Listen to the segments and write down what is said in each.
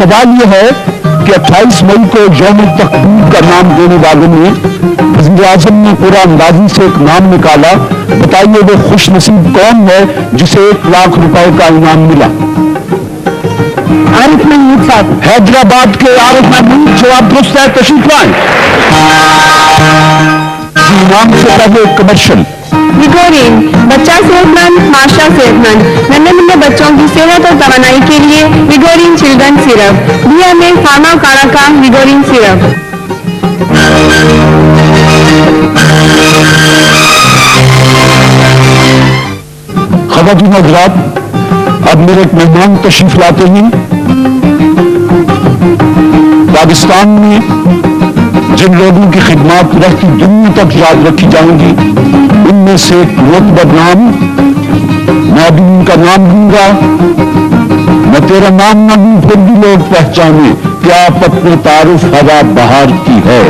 سوال یہ ہے کہ 28 مئی کو یوم تقدیر کا نام دینے والوں نے وزیر اعظم نے پورا اندازی سے ایک نام نکالا. بتائیے وہ خوش نصیب کون ہے جسے 1 لاکھ روپے کا انعام ملا؟ عارف محمود صاحب حیدرآباد کے. عارف محمود جواب درست ہے, تشریف لائیں. انعام سے پہلے ایک کمرشل. ویگورین بچہ صحت مند معاشرہ صحت مند. ننھے منھے بچوں کی صحت اور توانائی کے لیے ویگورین چلڈرن سیرپ. بھی ہمیں فارما کارا کا ویگورین سیرپ. خواتین حضرات, اب میرے ایک مہمان تشریف لاتے ہیں. پاکستان میں جن لوگوں کی خدمات رہتی دنیا تک یاد رکھی جائیں گی, ان میں سے ایک رتبہ نام, میں بھی ان کا نام دوں گا. میں تیرا نام نہ دوں پھر بھی لوگ پہچانے کہ آپ اپنے تعارف ہوا بہار کی ہے.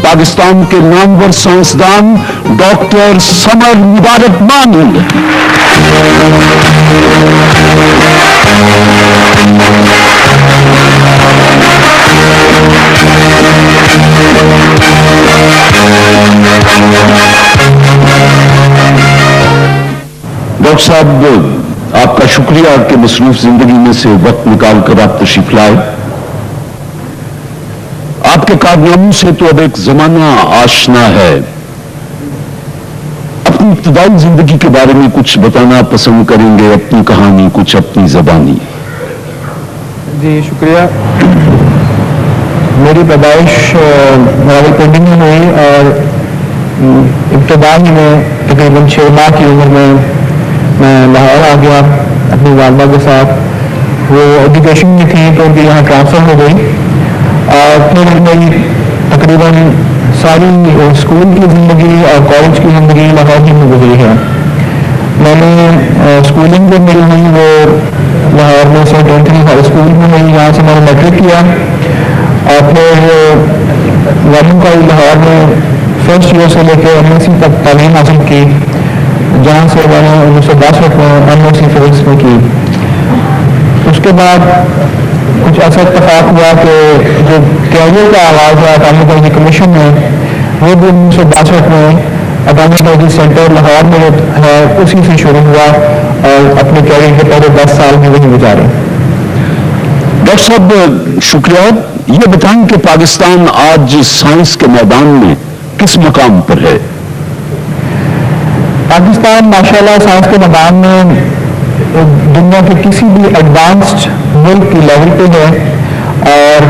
پاکستان کے نامور سائنسدان ڈاکٹر سمر مبارک مانند. ڈاکٹر صاحب, آپ کا شکریہ کہ مصروف زندگی میں سے وقت نکال کر آپ تشریف لائے. آپ کے کارناموں سے تو اب ایک زمانہ آشنا ہے. اپنی ابتدائی زندگی کے بارے میں کچھ بتانا پسند کریں گے؟ اپنی کہانی, کچھ اپنی زبانی. جی شکریہ. میری پیدائش راولپنڈی میں ہوئی اور ابتدائی میں تقریباً 6 ماہ کی عمر میں لاہور آ گیا اپنی والدہ کے ساتھ. وہ ایجوکیشن میں تھی تو ان کی یہاں ٹرانسفر ہو گئی اور پھر میری تقریباً ساری اسکول کی زندگی اور کالج کی زندگی لاہور ہی میں گزری ہے. میں نے اسکولنگ جو میری ہوئی وہ لاہور میں سینٹ اینتھنی ہائی اسکول میں ہوئی, یہاں سے میں نے میٹرک کیا اور پھر وارڈن کالج لاہور میں فرسٹ ایئر سے لے کے MSc تک تعلیم حاصل کی, جہاں سے میں نے 1962 میں MSc فزکس میں کی. اس کے بعد کچھ ایسا اتفاق ہوا کہ جو کیریئر کا آغاز ہوا اٹامک انرجی کمیشن میں, وہ بھی 1962 میں اٹامک انرجی سینٹر لاہور میں ہے اسی سے شروع ہوا اور اپنے کیریئر کے پہلے 10 سال میں وہی گزارے. ڈاکٹر صاحب شکریہ. یہ بتائیں کہ پاکستان آج سائنس کے میدان میں کس مقام پر ہے؟ پاکستان ماشاءاللہ سائنس کے میدان میں دنیا کے کسی بھی ایڈوانسڈ ملک کی لیول پہ ہے اور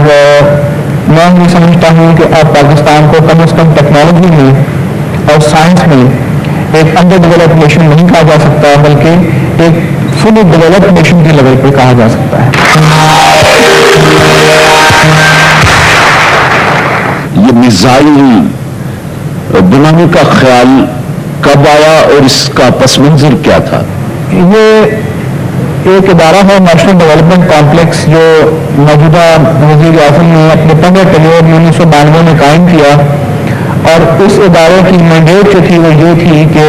میں یہ سمجھتا ہوں کہ اب پاکستان کو کم از کم ٹیکنالوجی میں اور سائنس میں ایک انڈر ڈیولپ نیشن نہیں کہا جا سکتا بلکہ ایک فلی ڈیولپ نیشن کی لیول پہ کہا جا سکتا ہے. یہ میزائل بنانے کا خیال کب آیا اور اس کا پس منظر کیا تھا؟ یہ ایک ادارہ ہے نیشنل ڈیولپمنٹ کمپلیکس جو موجودہ وزیر اعظم نے اپنے 15 ٹیلیور 1992 میں قائم کیا اور اس ادارے کی مینڈیٹ جو تھی وہ یہ تھی کہ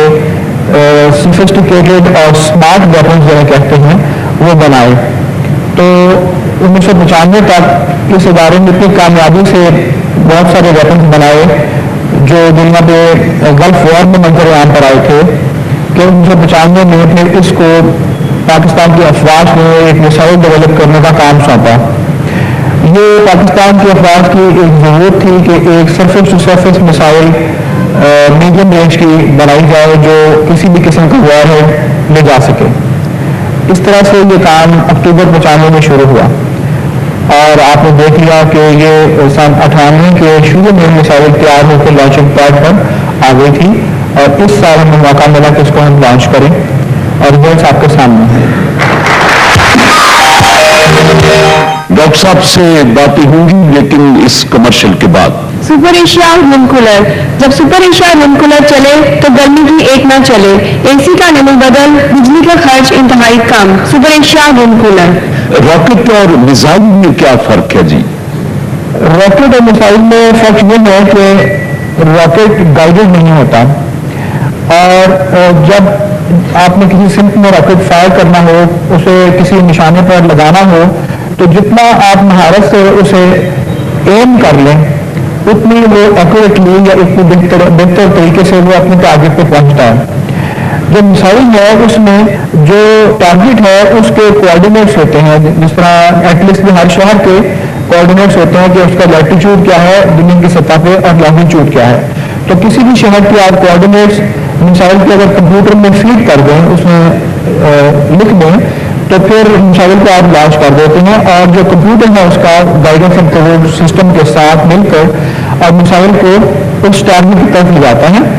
سوفسٹیکیٹڈ اور اسمارٹ ویپنز جنہیں کہتے ہیں وہ بنائے. تو 1995 تک اس ادارے نے اتنی کامیابی سے بہت سارے ویپنز بنائے جو دنیا پہ گلف وار میں منظر عام پر آئے تھے کہ 1995 میں پھر اس کو پاکستان کی افواج نے ایک میسائل ڈیولپ کرنے کا کام سونپا. یہ پاکستان کی افواج کی ایک ضرورت تھی کہ ایک surface to surface missile medium range کی بنائی جائے جو کسی بھی قسم کا وار ہو لے جا سکے. اس طرح سے یہ کام اکتوبر 95 میں شروع ہوا اور آپ نے دیکھ لیا کہ یہ سن 98 کے شروع میں میسائل تیار ہو کے لانچنگ پیڈ پر آ گئی تھی اور اس سال ہمیں موقع ملا کہ اس کو ہم لانچ کریں اور ریزلٹس آپ کے سامنے ہیں. ڈاکٹر صاحب سے باتیں ہوں گی لیکن اس کمرشل کے بعد. Super Asia one cooler. جب سپر ایشیا ون کولر چلے تو گرمی کی ایک نہ چلے. AC کا نمو بدل, بجلی کا خرچ انتہائی کم. Super Asia one cooler. Rocket اور میزائل میں کیا فرق ہے جی؟ راکٹ اور میزائل میں فرق یہ ہے کہ راکٹ گائیڈڈ نہیں ہوتا اور جب آپ نے کسی سمت میں راکٹ فائر کرنا ہو, اسے کسی نشانے پر لگانا ہو تو جتنا آپ مہارت سے اسے ایم کر لیں اتنی وہ ایکوریٹلی یا اتنی بہتر طریقے سے وہ اپنے ٹارگیٹ پہ پہنچتا ہے. جو میسائل ہے اس میں جو ٹارگیٹ ہے اس کے کوآرڈینیٹس ہوتے ہیں, جس طرح ایٹ لیسٹ میں ہر شہر کے کوآرڈینیٹس ہوتے ہیں کہ اس کا لیٹیچیوڈ کیا ہے زمین کی سطح پہ اور لانگیٹیوڈ کیا ہے. تو کسی بھی شہر کے آپ کوآرڈینیٹس میسائل کے اگر کمپیوٹر میں فیڈ کر دیں, اس میں لکھ دیں, تو پھر میسائل کو آپ لانچ کر دیتے ہیں اور جو کمپیوٹر ہے اس کا گائیڈنس اینڈ کنٹرول سسٹم کے ساتھ مل کر اور میسائل کو اس ٹارگیٹ کی طرف لے جاتا ہے.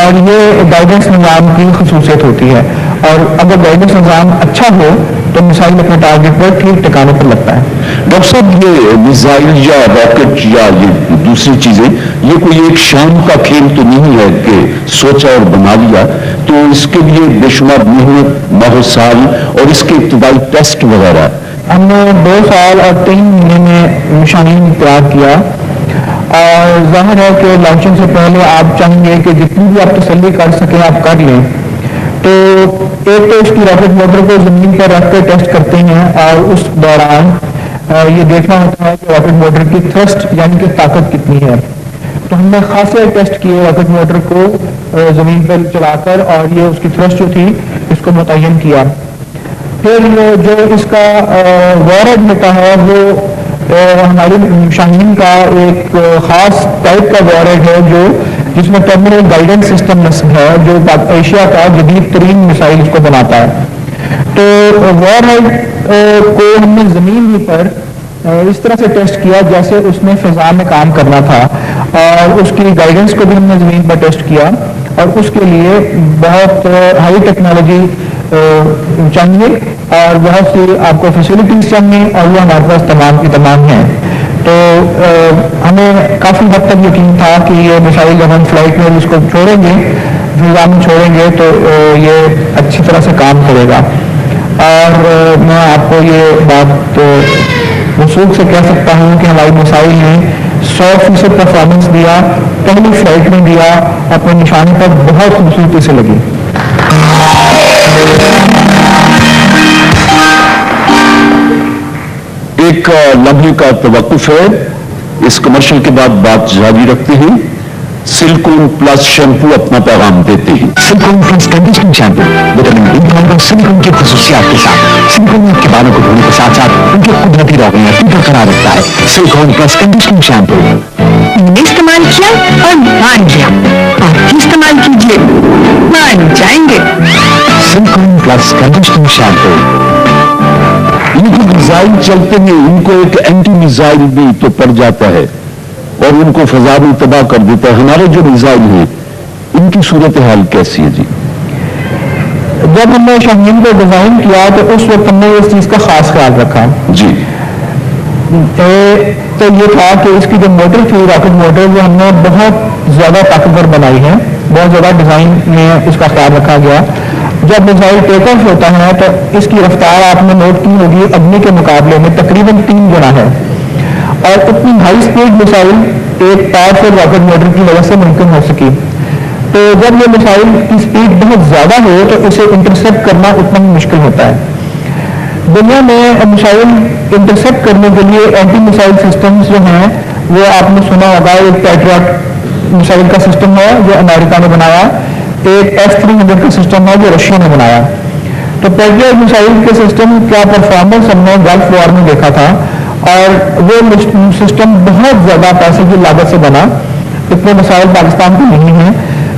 اور یہ گائیڈنس نظام کی خصوصیت ہوتی ہے, اور اگر گائیڈنس نظام اچھا ہو تو میسائل اپنے ٹارگیٹ پر ٹھیک ٹھکانے پر لگتا ہے. ڈاکٹر صاحب یہ میزائل یا راکٹ یا یہ دوسری چیزیں یہ کوئی ایک شام کا کھیل تو نہیں ہے کہ سوچا اور بنا لیا, تو اس کے لیے بے شمار محنت ماہ سال اور اس کے ابتدائی ٹیسٹ وغیرہ. ہم نے 2 سال اور 3 مہینے میں نشانین تیار کیا, اور ظاہر ہے کہ لانچنگ سے پہلے آپ چاہیں گے کہ جتنی بھی آپ تسلی کر سکیں آپ کر لیں. تو ایک تو اس کی راکٹ موٹر کو زمین پر رکھ کے ٹیسٹ کرتے ہیں, اور اس دوران یہ دیکھنا ہوتا ہے کہ راکٹ موٹر کی تھرسٹ یعنی کہ طاقت کتنی ہے. تو ہم نے خاصے ٹیسٹ کیے راکٹ موٹر کو زمین پر چلا کر, اور یہ اس کی تھرسٹ جو تھی اس کو متعین کیا. پھر جو اس کا وارڈ ہوتا ہے وہ ہماری شاہین کا ایک خاص ٹائپ کا وارڈ ہے جو جس میں ٹرمینل گائیڈنس سسٹم ہے جو ایشیا کا جدید ترین میسائل اس کو بناتا ہے. تو وارڈ کو ہم نے زمین ہی پر اس طرح سے ٹیسٹ کیا جیسے اس نے فضا میں کام کرنا تھا, اور اس کی گائیڈنس کو بھی ہم نے زمین پر ٹیسٹ کیا, اور اس کے لیے بہت ہائی ٹیکنالوجی چاہیے اور بہت سی آپ کو فیسلٹیز چاہیے, اور وہ ہمارے پاس تمام کی تمام ہیں. تو ہمیں کافی حد تک یقین تھا کہ یہ میسائل جب ہم فلائٹ میں اس کو چھوڑیں گے, فضا میں چھوڑیں گے, تو یہ اچھی طرح سے کام کرے گا. اور میں آپ کو یہ بات وثوق سے کہہ سکتا ہوں کہ ہماری میسائل نے 100% پرفارمنس دیا, پہلی فلائٹ میں دیا, اپنے نشانے پر بہت خوبصورتی سے لگی. ایک لمحے کا توقف ہے, اس کمرشل کے بعد بات جاری رکھتے ہیں. سلیکون پلس شیمپو اپنا پیغام دیتے ہیں. Silicone plus conditioning shampoo vitamin B اور سلیکون کی خصوصیات کے ساتھ. سلیکون آپ کے بالوں کو دھونے کے ساتھ ساتھ ان کے قدرتی روغنیات بھی برقرار رکھتا ہے. سلیکون پلس کنڈیشننگ شیمپو استعمال کیا اور مان گیا, آپ بھی استعمال کیجیے, مان جائیں گے. Silicone plus conditioning shampoo. ان کے میزائل چلتے ہیں, ان کو ایک اینٹی میزائل بھی تو پڑ جاتا ہے اور ان کو فضا میں تباہ کر دیتا ہے. ہمارے جو میزائل ہیں ان کی صورتحال کیسی ہے جی؟ جب ہم نے شاہین کو ڈیزائن کیا تو اس وقت ہم نے اس چیز کا خاص خیال رکھا جی. تو یہ تھا کہ اس کی جو موٹر تھی راکٹ موٹر وہ ہم نے بہت زیادہ طاقتور بنائی ہے, بہت زیادہ ڈیزائن میں اس کا خیال رکھا گیا. جب میزائل ٹیک آف ہوتا ہے تو اس کی رفتار آپ نے نوٹ کی ہوگی اگنی کے مقابلے میں تقریباً 3 گنا ہے, اور اتنی ہائی سپیڈ میسائل ایک پاورفل راکٹ موٹر کی وجہ سے ممکن ہو سکی. تو جب یہ میسائل کی سپیڈ بہت زیادہ ہو تو اسے انٹرسیپٹ کرنا اتنا ہی مشکل ہوتا ہے. دنیا میں میسائل انٹرسیپٹ کرنے کے لیے اینٹی میسائل سسٹمز جو ہیں وہ آپ نے سنا ہوگا. ایک پیٹریاٹ میسائل کا سسٹم ہے جو امریکہ نے بنایا, ایک S-300 کا سسٹم ہے جو رشیا نے بنایا. تو پیٹریاٹ میسائل کے سسٹم کیا پرفارمنس ہم نے گلف وار میں دیکھا تھا, اور وہ سسٹم بہت زیادہ پیسے کی لاگت سے بنا. اتنے مسائل پاکستان کے نہیں ہیں,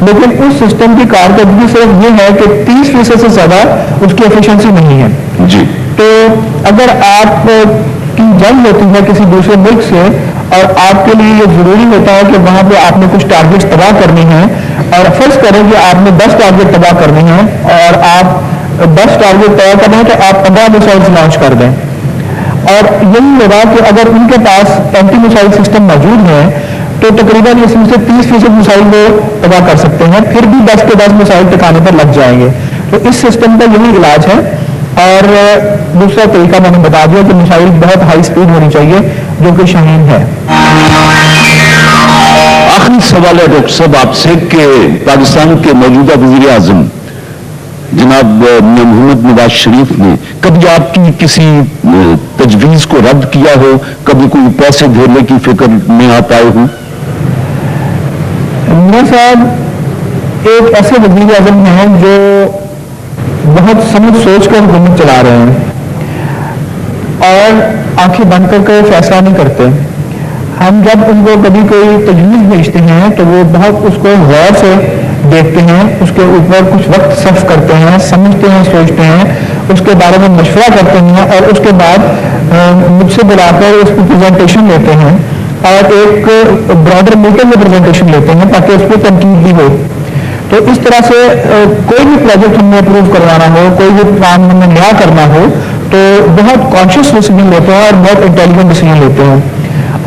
لیکن اس سسٹم کی کارکردگی صرف یہ ہے کہ 30% سے زیادہ اس کی ایفیشنسی نہیں ہے جی. تو اگر آپ کی جنگ ہوتی ہے کسی دوسرے ملک سے اور آپ کے لیے یہ ضروری ہوتا ہے کہ وہاں پہ آپ نے کچھ ٹارگیٹس تباہ کرنی ہیں, اور فرض کریں کہ آپ نے 10 ٹارگیٹ تباہ کرنے ہیں اور آپ 10 ٹارگیٹ تباہ کرنے ہیں تو آپ 15 میسائلز لانچ کر دیں, اور یہی ہوگا کہ اگر ان کے پاس اینٹی میسائل سسٹم موجود ہے تو تقریباً اس میں سے 30% میسائل وہ تباہ کر سکتے ہیں, پھر بھی 10 کے 10 میسائل ٹکانے پر لگ جائیں گے. تو اس سسٹم کا یہی علاج ہے. اور دوسرا طریقہ میں نے بتا دیا کہ میسائل بہت ہائی سپیڈ ہونی چاہیے جو کہ شاہین ہے. آخری سوال ہے ڈاکٹر صاحب آپ سے کہ پاکستان کے موجودہ وزیر اعظم جناب محمد نواز شریف نے کبھی آپ کی کسی تجویز کو رد کیا ہو, کبھی کوئی پیسے دھیلے کی فکر میں آپ آئے ہوں؟ میاں صاحب ایک ایسے وزیر اعظم ہیں جو بہت سمجھ سوچ کر حکومت چلا رہے ہیں اور آنکھیں بند کر کے فیصلہ نہیں کرتے. ہم جب ان کو کبھی کوئی تجویز بھیجتے ہیں تو وہ بہت اس کو غور سے دیکھتے ہیں, اس کے اوپر کچھ وقت صرف کرتے ہیں, سمجھتے ہیں, سوچتے ہیں, اس کے بارے میں مشورہ کرتے ہیں اور اس کے بعد مجھ سے بلا کر اس کی پریزنٹیشن لیتے ہیں اور ایک براڈر میٹنگ میں پریزنٹیشن لیتے ہیں تاکہ اس پہ تنقید بھی ہو. تو اس طرح سے کوئی بھی پروجیکٹ ہم نے اپروو کروانا ہو, کوئی بھی پلان ہم نے نیا کرنا ہو تو بہت کانشیس ڈیسیجن لیتے ہیں اور بہت انٹیلیجنٹ ڈیسیجن لیتے ہیں.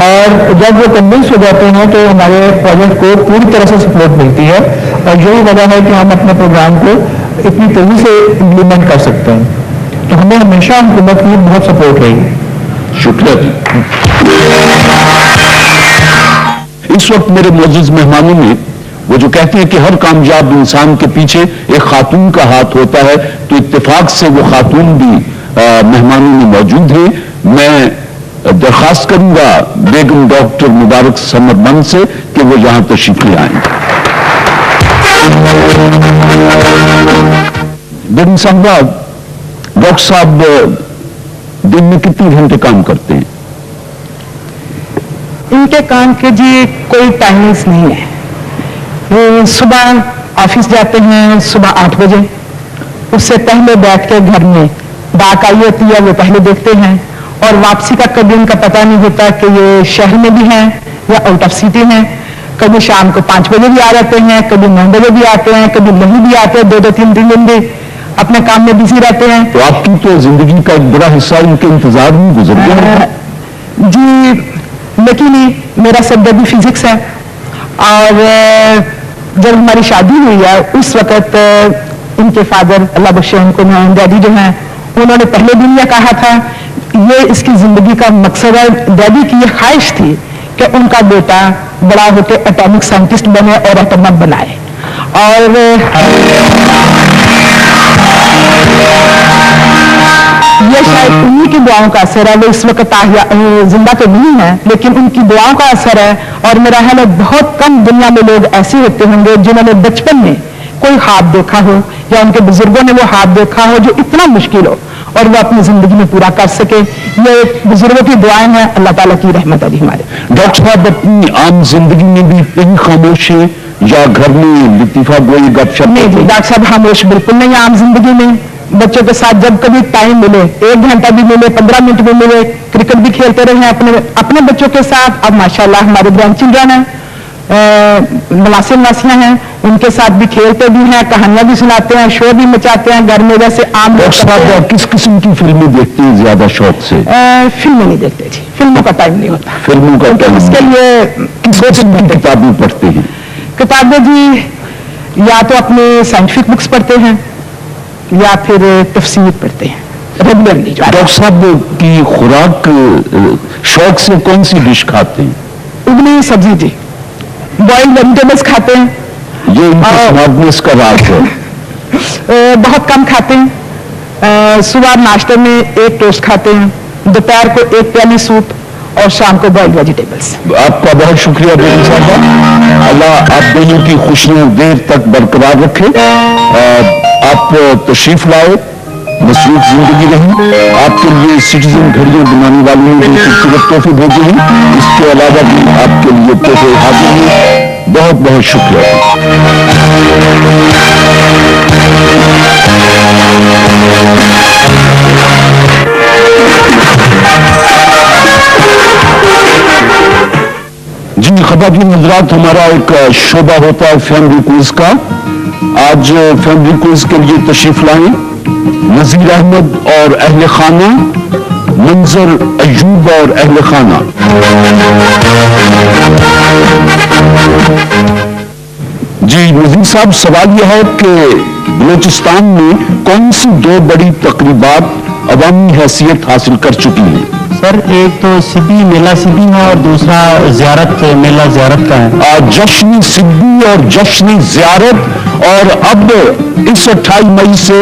اور جب وہ کنوینس ہو جاتے ہیں تو ہمارے پروجیکٹ کو پوری طرح سے سپورٹ ملتی ہے اور یہی وجہ ہے کہ ہم اپنے پروگرام کو اتنی تیزی سے امپلیمنٹ کر سکتے ہیں. تو ہمیں ہمیشہ حکومت کی بہت سپورٹ رہی. شکریہ جی. اس وقت میرے معزز مہمانوں میں وہ جو کہتے ہیں کہ ہر کامیاب انسان کے پیچھے ایک خاتون کا ہاتھ ہوتا ہے, تو اتفاق سے وہ خاتون بھی مہمانوں میں موجود ہیں. میں درخواست کروں گا بیگم ڈاکٹر مبارک سمربند سے کہ وہ یہاں تشریف لے آئیں. بیگم صاحبہ, ڈاکٹر صاحب دن میں کتنے گھنٹے کام کرتے ہیں؟ ان کے کام کے جی کوئی ٹائمنگز نہیں ہے. وہ صبح آفس جاتے ہیں صبح 8 بجے, اس سے پہلے بیٹھ کے گھر میں ڈاک آئی ہوتی ہے وہ پہلے دیکھتے ہیں, اور واپسی کا کبھی ان کا پتہ نہیں ہوتا کہ یہ شہر میں بھی ہیں یا آؤٹ آف سٹی ہیں. کبھی شام کو 5 بجے بھی آ جاتے ہیں, کبھی 9 بجے بھی آتے ہیں, کبھی نہیں بھی آتے, 2-3 دن بھی اپنے کام میں بزی رہتے ہیں. تو آپ کی تو زندگی کا ایک بڑا حصہ ان کے انتظار میں گزر گیا ہے. جی لیکن میرا سبجیکٹ بھی فزکس ہے, اور جب ہماری شادی ہوئی ہے اس وقت ان کے فادر اللہ بخشے ان کو, ڈیڈی جو ہیں, انہوں نے پہلے دن یہ کہا تھا یہ اس کی زندگی کا مقصد ہے. ڈیڈی کی یہ خواہش تھی کہ ان کا بیٹا بڑا ہو کے اٹامک سائنٹسٹ بنے اور ایٹم بنائے, اور یہ شاید انہی کی دعاؤں کا اثر ہے. وہ اس وقت زندہ تو نہیں ہے لیکن ان کی دعاؤں کا اثر ہے. اور میرا خیال ہے بہت کم دنیا میں لوگ ایسے ہوتے ہوں گے جنہوں نے بچپن میں کوئی خواب دیکھا ہو یا ان کے بزرگوں نے وہ خواب دیکھا ہو جو اتنا مشکل ہو اور وہ اپنی زندگی میں پورا کر سکے. یہ بزرگوں کی دعائیں ہیں, اللہ تعالیٰ کی رحمت ہے ہمارے. ڈاکٹر صاحب اپنی عام زندگی میں بھی کہیں خاموش ہیں یا گھر میں لطیفہ گوئی گپ شپ؟ نہیں جی ڈاکٹر صاحب خاموش بالکل نہیں. عام زندگی میں بچوں کے ساتھ جب کبھی ٹائم ملے, 1 گھنٹہ بھی ملے, 15 منٹ بھی ملے, کرکٹ بھی کھیلتے رہے اپنے بچوں کے ساتھ. اب ماشاءاللہ ہمارے گرینڈ چلڈرن ہیں, ملاسم ناسیاں ہیں, ان کے ساتھ بھی کھیلتے بھی ہیں, کہانیاں بھی سناتے ہیں, شو بھی مچاتے ہیں گھر میں. جیسے عام صاحب کس قسم کی فلمیں دیکھتے ہیں زیادہ شوق سے؟ فلمیں نہیں دیکھتے جی, فلموں کا ٹائم نہیں ہوتا. فلموں کا ٹائم اس کے لیے کس قسم کی کتابیں پڑھتے ہیں؟ کتابیں جی یا تو اپنے سائنٹیفک بکس پڑھتے ہیں یا پھر تفسیر پڑھتے ہیں ریگولرلی. ڈاکٹر صاحب کی خوراک شوق سے کون سی ڈش کھاتے ہیں؟ ابلی سبزی جی, بوائلڈ ویجیٹیبلس کھاتے ہیں. یہ ان کی سمارٹنیس کا راز ہے. بہت کم کھاتے ہیں. صبح ناشتے میں 1 ٹوسٹ کھاتے ہیں, دوپہر کو 1 پیالی سوپ اور شام کو بوائلڈ ویجیٹیبلس. آپ کا بہت شکریہ بیگم صاحبہ, اللہ آپ دونوں کی خوشیاں دیر تک برقرار رکھے. آپ تشریف لائے, مصروف زندگی رہی. آپ کے لیے سٹیزن گھڑیاں بنانے والوں نے بھی خوبصورت تحفے بھیجے ہیں, اس کے علاوہ بھی آپ کے لیے تحفے حاضر ہیں. بہت بہت شکریہ. جی خبردار حضرات, ہمارا ایک شعبہ ہوتا ہے فیملی کوئز کا. آج فیملی کوئز کے لیے تشریف لائیں نذیر احمد اور اہل خانہ, منظر ایوب اور اہل خانہ. جی نذیر صاحب, سوال یہ ہے کہ بلوچستان میں کون سی 2 بڑی تقریبات عوامی حیثیت حاصل کر چکی ہیں؟ سر ایک تو سبی میلہ سبی ہے اور دوسرا زیارت میلہ زیارت کا ہے. جشن سبی اور جشن زیارت, اور اب اس 28 مئی سے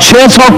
600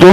2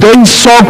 2300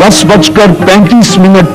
10:35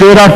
13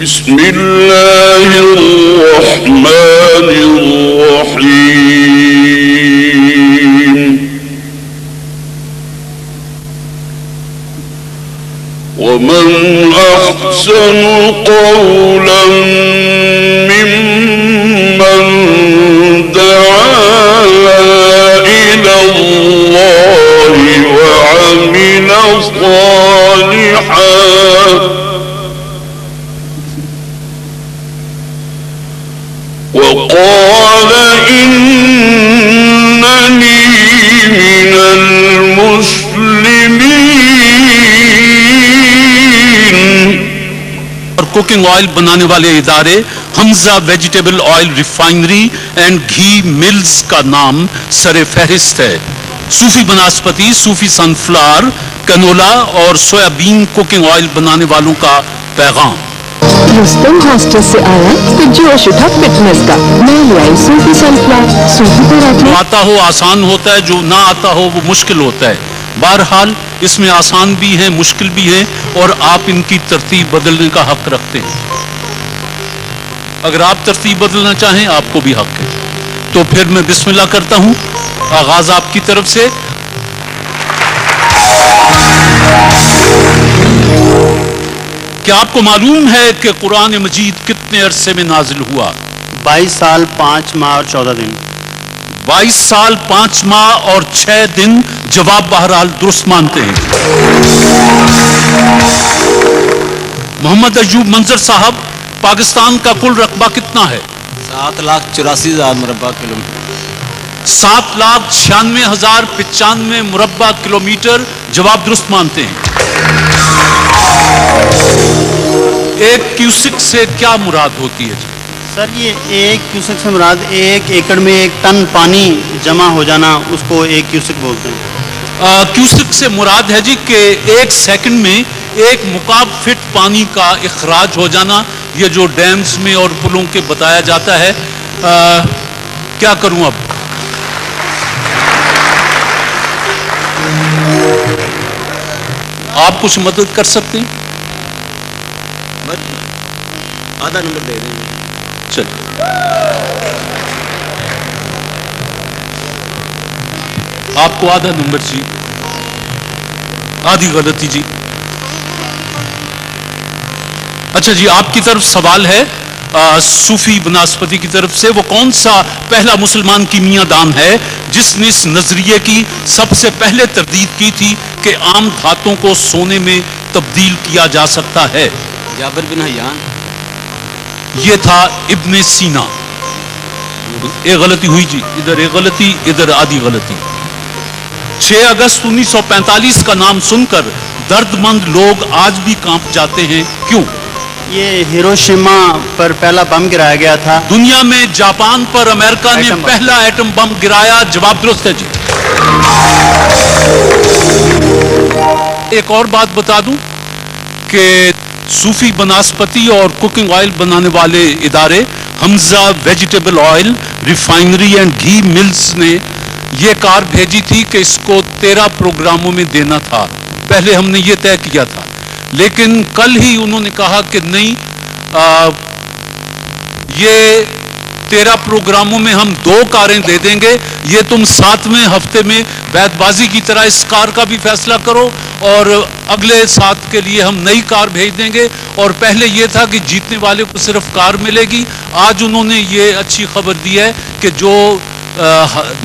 بسم الله الرحمن الرحيم ومن أحسن قولا ممن دعا إلى الله وعمل صالحا وقال إنني من المسلمين. اور کوکنگ آئل بنانے والے ادارے Hamza vegetable oil refinery and ghee mills کا نام سر فہرست ہے. صوفی بناسپتی، صوفی سن فلاور، کنولا اور سویا بین کوکنگ آئل بنانے والوں کا پیغام. رستم ہاسٹل سے آیا تو جوش اٹھا فٹنس کا. میں لے آئی صوفی سن فلاور. صوفی کو رکھے آتا ہو آسان ہوتا ہے، جو نہ آتا ہو وہ مشکل ہوتا ہے. بہرحال اس میں آسان بھی ہیں، مشکل بھی ہیں، اور آپ ان کی ترتیب بدلنے کا حق رکھتے ہیں. اگر آپ ترتیب بدلنا چاہیں آپ کو بھی حق ہے. تو پھر میں بسم اللہ کرتا ہوں. آغاز آپ کی طرف سے. کیا آپ کو معلوم ہے کہ قرآن مجید کتنے عرصے میں نازل ہوا؟ 22 سال 5 ماہ اور 14 دن. 22 سال 5 ماہ اور 6 دن. جواب بہرحال درست مانتے ہیں. محمد ایوب منظر صاحب، پاکستان کا کل رقبہ کتنا ہے؟ 7,84,000 مربع کلومیٹر. 7,96,095 مربع کلومیٹر. جواب درست مانتے ہیں. ایک کیوسک سے کیا مراد ہوتی ہے؟ سر یہ 1 کیوسک سے مراد 1 ایکڑ میں 1 ٹن پانی جمع ہو جانا، اس کو 1 کیوسک بولتے ہیں. کیوسک سے مراد ہے جی کہ 1 سیکنڈ میں 1 مکعب فٹ پانی کا اخراج ہو جانا. یہ جو ڈیمز میں اور پلوں کے بتایا جاتا ہے. کیا کروں اب؟ آپ کچھ مدد کر سکتے ہیں؟ آدھا نمبر دے دیں. چلیے. آپ کو آدھا نمبر جی، آدھی غلطی جی. اچھا جی، آپ کی طرف سوال ہے صوفی بناسپتی کی طرف سے. وہ کون سا پہلا مسلمان کیمیا دان ہے جس نے اس نظریے کی سب سے پہلے تردید کی تھی کہ عام دھاتوں کو سونے میں تبدیل کیا جا سکتا ہے؟ جابر بن حیان. یہ تھا ابن سینا. ایک غلطی ہوئی جی، ادھر ایک غلطی، ادھر آدھی غلطی. 6 اگست 1945 کا نام سن کر درد مند لوگ آج بھی کانپ جاتے ہیں. کیوں؟ یہ ہیروشیما پر پہلا بم گرایا گیا تھا. دنیا میں جاپان پر امریکہ نے پہلا ایٹم بم گرایا. جواب درست ہے جی. ایک اور بات بتا دوں کہ صوفی بناسپتی اور کوکنگ آئل بنانے والے ادارے Hamza vegetable oil refinery and ghee mills نے یہ کار بھیجی تھی کہ اس کو 13 پروگراموں میں دینا تھا. پہلے ہم نے یہ طے کیا تھا، لیکن کل ہی انہوں نے کہا کہ نہیں، یہ 13 پروگراموں میں ہم 2 کاریں دے دیں گے. یہ تم 7ویں ہفتے میں بیت بازی کی طرح اس کار کا بھی فیصلہ کرو، اور اگلے 7 کے لیے ہم نئی کار بھیج دیں گے. اور پہلے یہ تھا کہ جیتنے والے کو صرف کار ملے گی. آج انہوں نے یہ اچھی خبر دی ہے کہ جو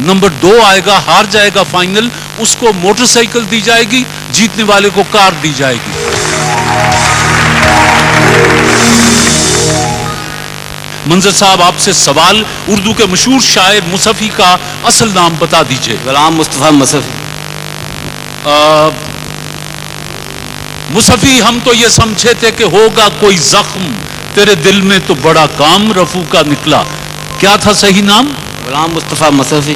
نمبر 2 آئے گا، ہار جائے گا فائنل، اس کو موٹر سائیکل دی جائے گی، جیتنے والے کو کار دی جائے گی. منظر صاحب، آپ سے سوال. اردو کے مشہور شاعر مصفی کا اصل نام بتا دیجئے. غلام مصطفیٰ مصفی. مصفی، ہم تو یہ سمجھے تھے کہ ہوگا کوئی زخم، تیرے دل میں تو بڑا کام رفو کا نکلا. کیا تھا صحیح نام؟ غلام مصطفیٰ مصفی.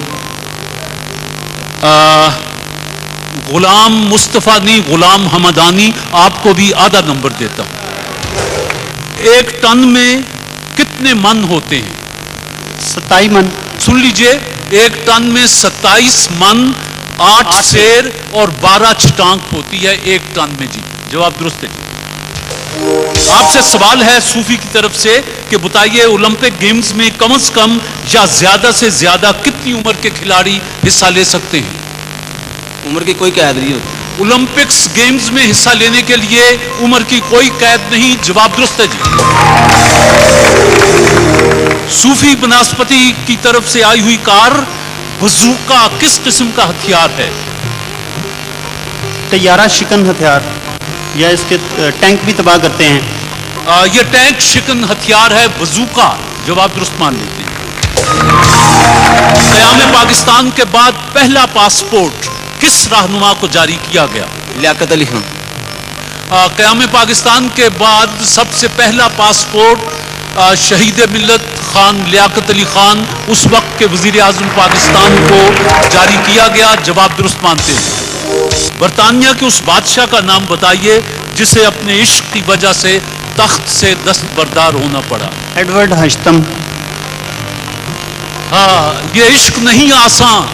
غلام مصطفیٰ نہیں، غلام حمدانی. آپ کو بھی آدھا نمبر دیتا ہوں. 1 ٹن میں کتنے من ہوتے ہیں؟ 27 من. سن لیجئے، 1 ٹن میں 27 من، 8 سیر اور 12 چھٹانک ہوتی ہے 1 ٹن میں. جی جواب درست ہے. آپ سے سوال ہے صوفی کی طرف سے کہ بتائیے اولمپک گیمز میں کم از کم یا زیادہ سے زیادہ کتنی عمر کے کھلاڑی حصہ لے سکتے ہیں؟ عمر کی کوئی قید نہیں ہوتی. اولمپکس گیمز میں حصہ لینے کے لیے عمر کی کوئی قید نہیں. جواب درست ہے جی. صوفی بناسپتی کی طرف سے آئی ہوئی کار بزوقا کس قسم کا ہتھیار ہے؟ طیارہ شکن ہتھیار، یا اس کے ٹینک بھی تباہ کرتے ہیں. یہ ٹینک شکن ہتھیار ہے، بزوقا. جواب درست مان لیتے ہیں. قیام پاکستان کے بعد پہلا پاسپورٹ کس رہنما کو جاری کیا گیا؟ لیاقت علی خان. قیام پاکستان کے بعد سب سے پہلا پاسپورٹ شہید ملت خان لیاقت علی خان اس وقت کے وزیر اعظم پاکستان کو جاری کیا گیا. جواب درست مانتے ہیں. برطانیہ کے اس بادشاہ کا نام بتائیے جسے اپنے عشق کی وجہ سے تخت سے دستبردار ہونا پڑا. ایڈورڈ ہشتم. ہاں، یہ عشق نہیں آسان،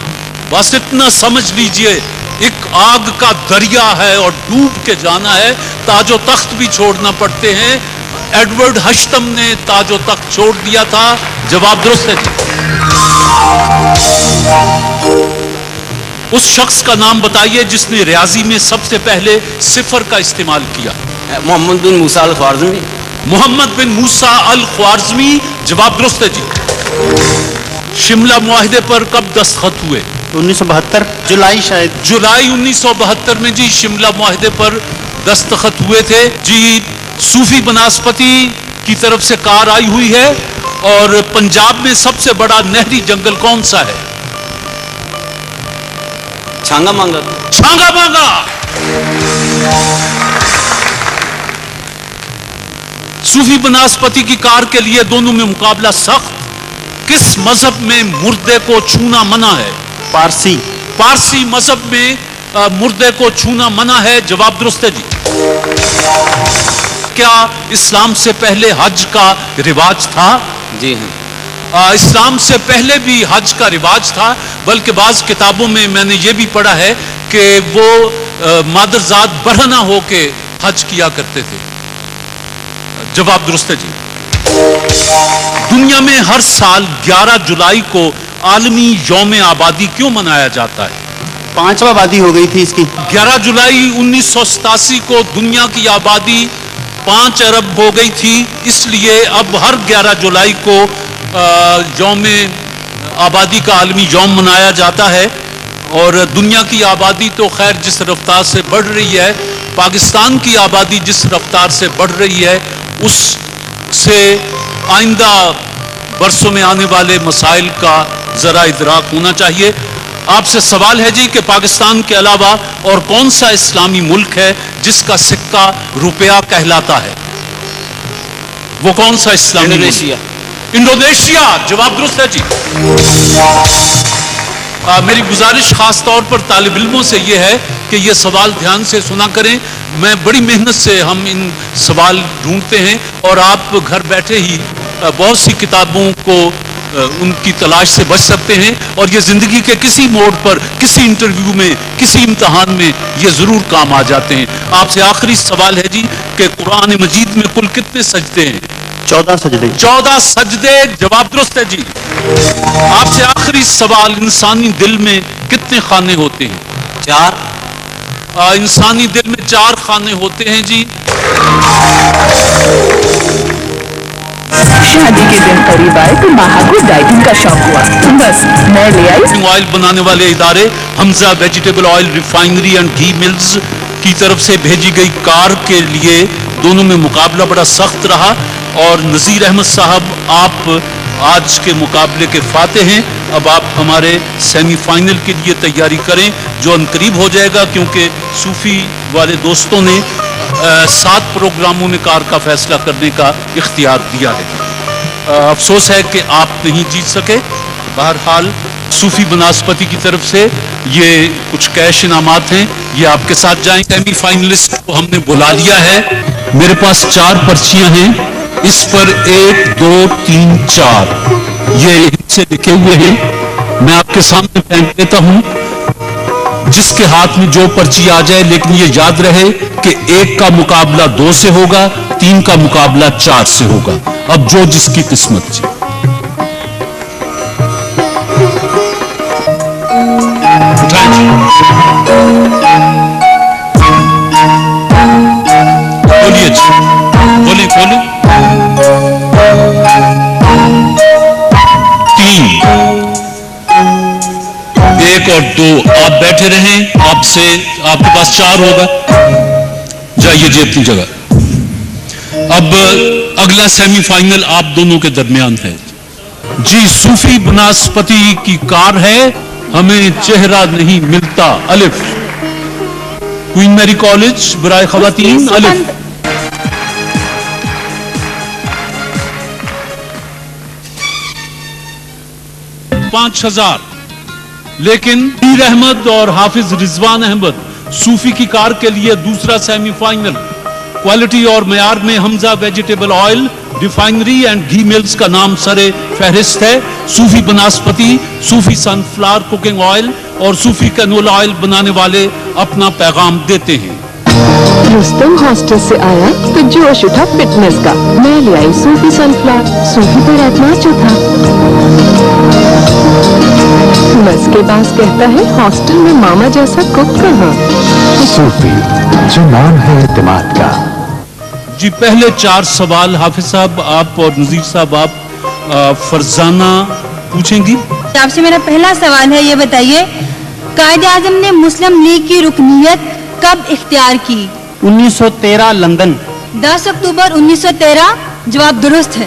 بس اتنا سمجھ لیجئے ایک آگ کا دریا ہے اور ڈوب کے جانا ہے. تاج و تخت بھی چھوڑنا پڑتے ہیں. ایڈورڈ ہشتم نے تاج و تخت چھوڑ دیا تھا. جواب درست ہے. اس شخص کا نام بتائیے جس نے ریاضی میں سب سے پہلے صفر کا استعمال کیا. محمد بن موسیٰ الخوارزمی. محمد بن موسیٰ الخوارزمی. جواب درست ہے جی. شملہ معاہدے پر کب دستخط ہوئے؟ 1972 جولائی شاید. جولائی 1972 میں جی شملہ معاہدے پر دستخط ہوئے تھے. جی صوفی بناسپتی کی طرف سے کار آئی ہوئی ہے. اور پنجاب میں سب سے بڑا نہری جنگل کون سا ہے؟ چھانگا مانگا. چھانگا مانگا. صوفی بناسپتی کی کار کے لیے دونوں میں مقابلہ سخت. کس مذہب میں مردے کو چھونا منع ہے؟ پارسی. پارسی مذہب میں مردے کو چھونا منع ہے. جواب درست ہے جی. کیا اسلام سے پہلے حج کا رواج تھا؟ جی ہاں. اسلام سے پہلے بھی حج کا رواج تھا، بلکہ بعض کتابوں میں میں نے یہ بھی پڑھا ہے کہ وہ مادرزاد برہنہ ہو کے حج کیا کرتے تھے. جواب درست ہے جی. دنیا میں ہر سال 11 جولائی کو عالمی یوم آبادی کیوں منایا جاتا ہے؟ 5واں آبادی ہو گئی تھی اس کی. 11 جولائی 1987 کو دنیا کی آبادی 5 ارب ہو گئی تھی. اس لیے اب ہر 11 جولائی کو یوم آبادی کا عالمی یوم منایا جاتا ہے. اور دنیا کی آبادی تو خیر جس رفتار سے بڑھ رہی ہے، پاکستان کی آبادی جس رفتار سے بڑھ رہی ہے، اس سے آئندہ برسوں میں آنے والے مسائل کا ذرا ادراک ہونا چاہیے. آپ سے سوال ہے جی کہ پاکستان کے علاوہ اور کون سا اسلامی ملک ہے جس کا سکہ روپیہ کہلاتا ہے؟ وہ کون سا اسلامی انڈونیشیا. انڈونیشیا. جواب درست ہے جی. میری گزارش خاص طور پر طالب علموں سے یہ ہے کہ یہ سوال دھیان سے سنا کریں. میں بڑی محنت سے ہم ان سوال ڈھونڈتے ہیں اور آپ گھر بیٹھے ہی بہت سی کتابوں کو ان کی تلاش سے بچ سکتے ہیں. اور یہ زندگی کے کسی موڑ پر، کسی انٹرویو میں، کسی امتحان میں یہ ضرور کام آ جاتے ہیں. آپ سے آخری سوال ہے جی کہ قرآن مجید میں کل کتنے سجدے ہیں؟ 14 سجدے. 14 سجدے. جواب درست ہے جی. آپ سے آخری سوال، انسانی دل میں کتنے خانے ہوتے ہیں؟ 4. انسانی دل میں 4 خانے ہوتے ہیں جی. شادی کے دن قریب آئے تو ماہا کو ڈائٹنگ کا شوق ہوا، بس میں لے آئی. آئل بنانے والے ادارے Hamza vegetable oil refinery and ghee mills کی طرف سے بھیجی گئی کار کے لیے دونوں میں مقابلہ بڑا سخت رہا. اور نذیر احمد صاحب، آپ آج کے مقابلے کے فاتح ہیں. اب آپ ہمارے سیمی فائنل کے لیے تیاری کریں جو عنقریب ہو جائے گا، کیونکہ صوفی والے دوستوں نے 7 پروگراموں میں کار کا فیصلہ کرنے کا اختیار دیا ہے. افسوس ہے کہ آپ نہیں جیت سکے. بہرحال صوفی بناسپتی کی طرف سے یہ کچھ کیش انعامات ہیں، یہ آپ کے ساتھ جائیں. سیمی فائنلسٹ کو ہم نے بلا لیا ہے. میرے پاس 4 پرچیاں ہیں، اس پر 1 2 3 4 یہ سے لکھے ہوئے ہیں. میں آپ کے سامنے پھینک دیتا ہوں. جس کے ہاتھ میں جو پرچی آ جائے، لیکن یہ یاد رہے کہ 1 کا مقابلہ 2 سے ہوگا، 3 کا مقابلہ 4 سے ہوگا. اب جو جس کی قسمت جی. بولیے جی، بولیں کھولیں. 3، 1 اور 2. آپ بیٹھے رہیں، آپ کے پاس 4 ہوگا. جائیے جی اپنی جگہ. اب اگلا سیمی فائنل آپ دونوں کے درمیان ہے جی. صوفی بناسپتی کی کار ہے، ہمیں چہرہ نہیں ملتا. الف. کوئین میری کالج برائے خواتین. الف. 5000. لیکن پیر احمد اور حافظ رضوان احمد صوفی کی کار کے لیے دوسرا سیمی فائنل. کوالٹی اور معیار میں Hamza vegetable oil refinery and ghee mills کا نام سرے فہرست ہے. Sufi banaspati, Sufi sunflower cooking oil اور صوفی کنولا آئل بنانے والے اپنا پیغام دیتے ہیں. رستم ہاسٹل سے آیا تو جوش اٹھا فٹنس کا. میں لے آئی صوفی سن فلاور، صوفی پر اعتماد جو تھا. بس کے پاس کہتا ہے ہاسٹل میں ماما جیسا کک کہاں. صوفی جو نام ہے اعتماد کا. جی پہلے 4 سوال حافظ صاحب آپ اور نذیر صاحب آپ فرزانہ پوچھیں گی. آپ سے میرا پہلا سوال ہے، یہ بتائیے قائد اعظم نے مسلم لیگ کی رکنیت کب اختیار کی؟ 1913 لندن. 10 اکتوبر 1913 جواب درست ہے.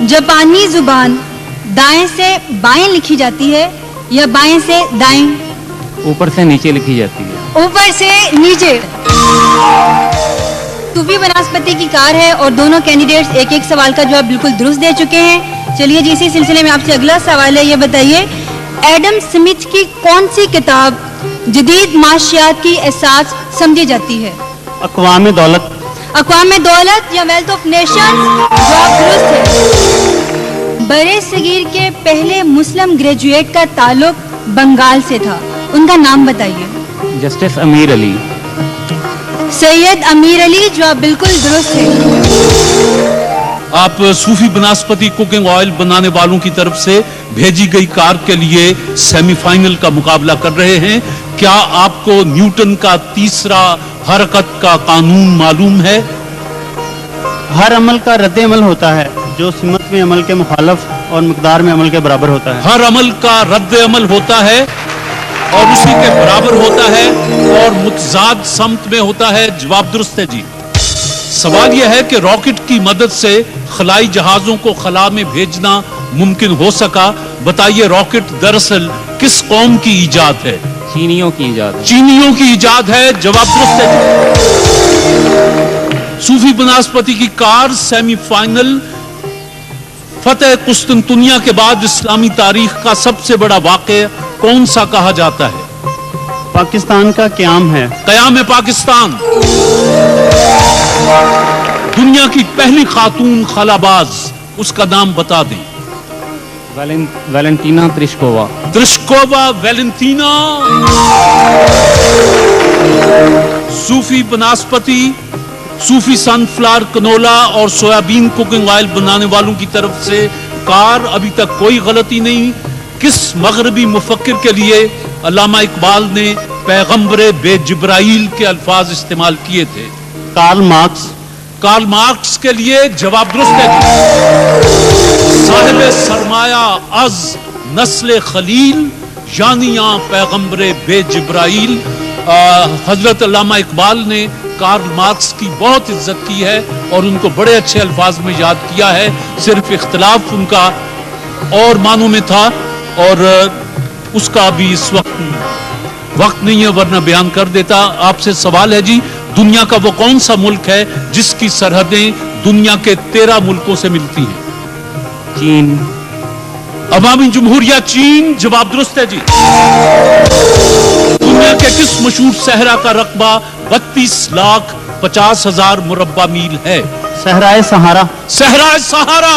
جاپانی زبان دائیں سے بائیں لکھی جاتی ہے یا بائیں سے دائیں؟ اوپر سے نیچے لکھی جاتی ہے. اوپر سے نیچے. صوفی بناسپتی کی کار ہے اور دونوں کینڈیڈیٹس ایک ایک سوال کا جواب بالکل درست دے چکے ہیں. چلیے جی اسی سلسلے میں آپ سے اگلا سوال ہے، یہ بتائیے ایڈم سمتھ کی کون سی کتاب جدید معاشیات کی اساس سمجھی جاتی ہے؟ اقوام دولت. اقوام دولت یا ویلتھ آف نیشنز؟ جواب درست ہے. برے صغیر کے پہلے مسلم گریجویٹ کا تعلق بنگال سے تھا، ان کا نام بتائیے. جسٹس امیر علی. سید امیر علی، جواب بالکل درست ہے. آپ صوفی بناسپتی کوکنگ آئل بنانے والوں کی طرف سے بھیجی گئی کار کے لیے سیمی فائنل کا مقابلہ کر رہے ہیں. کیا آپ کو نیوٹن کا تیسرا حرکت کا قانون معلوم ہے؟ ہر عمل کا رد عمل ہوتا ہے جو سمت میں عمل کے مخالف اور مقدار میں عمل کے برابر ہوتا ہے. ہر عمل کا رد عمل ہوتا ہے اور اسی کے برابر ہوتا ہے اور متضاد سمت میں ہوتا ہے. جواب درست ہے جی. سوال یہ ہے کہ راکٹ کی مدد سے خلائی جہازوں کو خلا میں بھیجنا ممکن ہو سکا. بتائیے راکٹ دراصل کس قوم کی ایجاد ہے؟ چینیوں کی ایجاد ہے. چینیوں کی ایجاد ہے. جواب درست ہے جی. صوفی بناسپتی کی کار سیمی فائنل. فتح قسطنطنیہ کے بعد اسلامی تاریخ کا سب سے بڑا واقعہ کون سا کہا جاتا ہے؟ پاکستان کا قیام ہے. قیام پاکستان. دنیا کی پہلی خاتون خلاباز، اس کا نام بتا دیں. ویلنٹینا ترشکووا. ترشکووا ویلنٹینا. صوفی بناسپتی، صوفی سن فلاور کنولا اور سویابین کوکنگ آئل بنانے والوں کی طرف سے کار. ابھی تک کوئی غلطی نہیں. کس مغربی مفکر کے لیے علامہ اقبال نے پیغمبر بے جبرائیل کے الفاظ استعمال کیے تھے؟ Karl Marx. کارل مارکس کے لیے جواب درست ہے. صاحب سرمایہ از نسل خلیل یعنی پیغمبر بے جبرائیل. حضرت علامہ اقبال نے کارل مارکس کی بہت عزت کی ہے اور ان کو بڑے اچھے الفاظ میں یاد کیا ہے. صرف اختلاف ان کا اور معنوں میں تھا اور اس کا بھی اس وقت نہیں ہے ورنہ بیان کر دیتا. آپ سے سوال ہے جی، دنیا کا وہ کون سا ملک ہے جس کی سرحدیں دنیا کے 13 ملکوں سے ملتی ہیں؟ چین. عوامی جمہوریہ چین. جواب درست ہے جی. دنیا کے کس مشہور صحرا کا رقبہ 32,50,000 مربع میل ہے؟ صحرائے سہارا. صحرائے سہارا.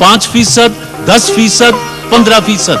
5%, 10%, 15%?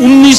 19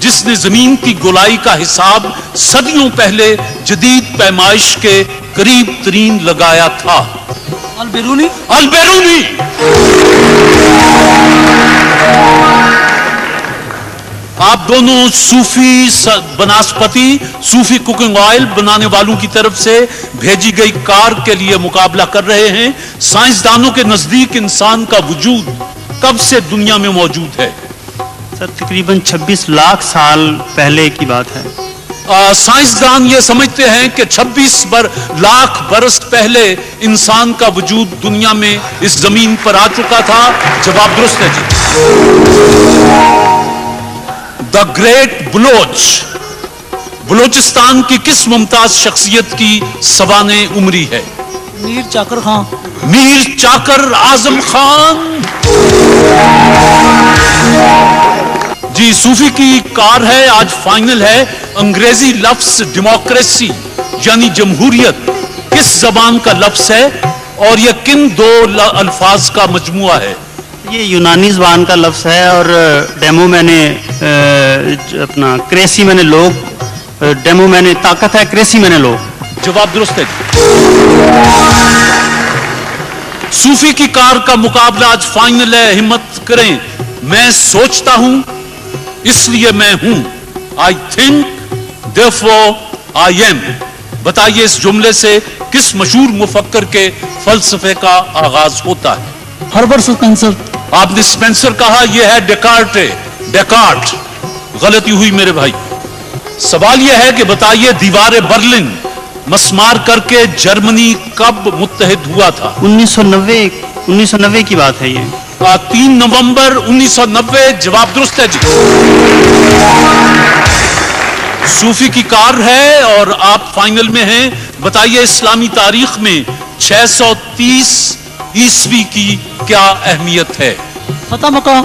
جس نے زمین کی گولائی کا حساب صدیوں پہلے جدید پیمائش کے قریب ترین لگایا تھا؟ البیرونی. البیرونی. آپ دونوں صوفی بناسپتی صوفی کوکنگ آئل بنانے والوں کی طرف سے بھیجی گئی کار کے لیے مقابلہ کر رہے ہیں. سائنسدانوں کے نزدیک انسان کا وجود کب سے دنیا میں موجود ہے؟ سر تقریباً 26 لاکھ سال پہلے کی بات ہے. سائنسدان یہ سمجھتے ہیں کہ 26 لاکھ برس پہلے انسان کا وجود دنیا میں اس زمین پر آ چکا تھا. جواب درست ہے جی. دا گریٹ بلوچ بلوچستان کی کس ممتاز شخصیت کی سوانح عمری ہے؟ میر چاکر خان. میر چاکر اعظم خان. جی صوفی کی کار ہے. آج فائنل ہے. انگریزی لفظ ڈیموکریسی یعنی جمہوریت کس زبان کا لفظ ہے اور یہ کن دو الفاظ کا مجموعہ ہے؟ یہ یونانی زبان کا لفظ ہے اور ڈیمو میں نے اپنا کریسی میں نے لوگ ڈیمو میں نے طاقت ہے کریسی میں نے لوگ. جواب درست ہے. صوفی کی کار کا مقابلہ آج فائنل ہے. ہمت کریں. میں سوچتا ہوں اس لیے میں ہوں. I think therefore I am. بتائیے اس جملے سے کس مشہور مفکر کے فلسفے کا آغاز ہوتا ہے؟ ہربرٹ سپنسر. آپ نے سپنسر کہا. یہ ہے ڈیکارٹ. غلطی ہوئی میرے بھائی. سوال یہ ہے کہ بتائیے دیوار برلن مسمار کر کے جرمنی کب متحد ہوا تھا؟ 1990 کی بات ہے. یہ 3 نومبر 1990. جواب درست ہے جی. صوفی کی کار ہے اور آپ فائنل میں ہیں. بتائیے اسلامی تاریخ میں 630 عیسوی کی کیا اہمیت ہے؟ فتح مکہ.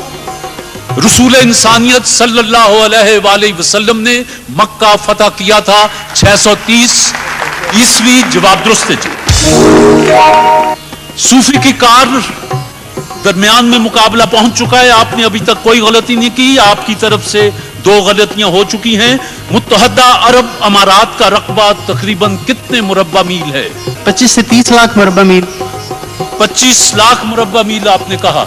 رسول انسانیت صلی اللہ علیہ وآلہ وسلم نے مکہ فتح کیا تھا 630 عیسوی. جواب درست ہے جی. صوفی کی کار درمیان میں مقابلہ پہنچ چکا ہے. آپ نے ابھی تک کوئی غلطی نہیں کی. آپ کی طرف سے 2 غلطیاں ہو چکی ہیں. متحدہ عرب امارات کا رقبہ تقریباً کتنے مربع میل ہے؟ 25 سے 30 لاکھ مربع میل. 25 لاکھ مربع میل آپ نے کہا.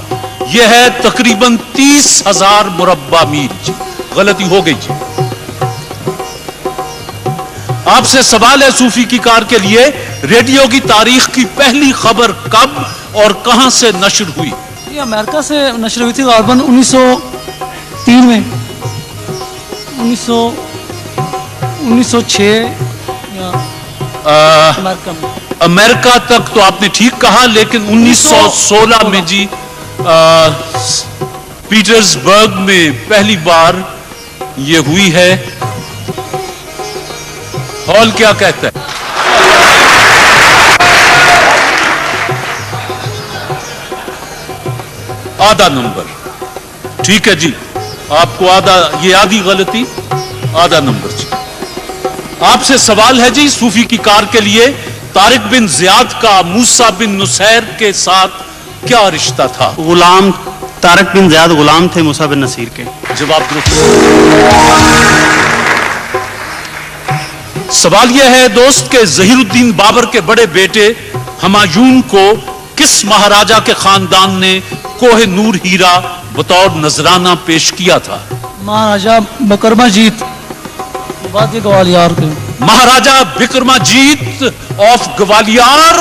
یہ ہے تقریباً 30,000 مربع میل. جی غلطی ہو گئی جی. آپ سے سوال ہے صوفی کی کار کے لیے. ریڈیو کی تاریخ کی پہلی خبر کب اور کہاں سے نشر ہوئی؟ یہ امریکہ سے نشر ہوئی تھی غالباً 1903 میں. 1906 یا امریکہ تک تو آپ نے ٹھیک کہا لیکن 1916 میں جی پیٹرزبرگ میں پہلی بار یہ ہوئی ہے. ہال کیا کہتا ہے؟ آدھا نمبر. ٹھیک ہے جی. آپ کو یہ آدھی غلطی آدھا نمبر جی. آپ سے سوال ہے جی صوفی کی کار کے لیے. طارق بن زیاد کا موسیٰ بن نصیر کے ساتھ کیا رشتہ تھا؟ غلام. طارق بن زیاد غلام تھے موسیٰ بن نصیر کے. جواب درست. سوال یہ ہے دوست کہ ظہیر الدین بابر کے بڑے بیٹے ہمایون کو کس مہاراجا کے خاندان نے کوہ نور ہیرا بطور نذرانہ پیش کیا تھا؟ مہاراجا بکرماجیت وادی گوالیار کے. مہاراجا بکرماجیت آف گوالیار.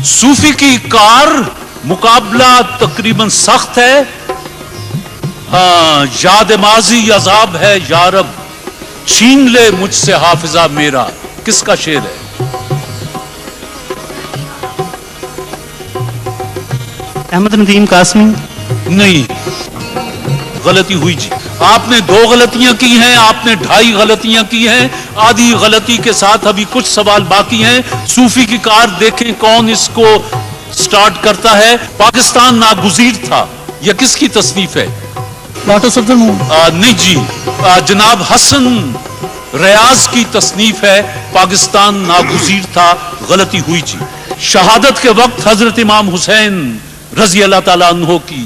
صوفی کی کار مقابلہ تقریباً سخت ہے. ہاں یاد ماضی عذاب ہے یارب چھین لے مجھ سے حافظہ میرا. کس کا شعر ہے؟ احمد ندیم قاسمی. نہیں غلطی ہوئی جی. آپ نے 2 غلطیاں کی ہیں. آپ نے 2.5 غلطیاں کی ہیں. آدھی غلطی کے ساتھ ابھی کچھ سوال باقی ہیں. صوفی کی کار دیکھیں کون اس کو سٹارٹ کرتا ہے. پاکستان ناگزیر تھا یہ کس کی تصنیف ہے؟ نہیں جی. جناب حسن ریاض کی تصنیف ہے. پاکستان ناگزیر تھا. غلطی ہوئی جی. شہادت کے وقت حضرت امام حسین رضی اللہ تعالیٰ عنہ کی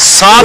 7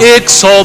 100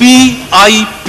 PIP,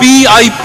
PIP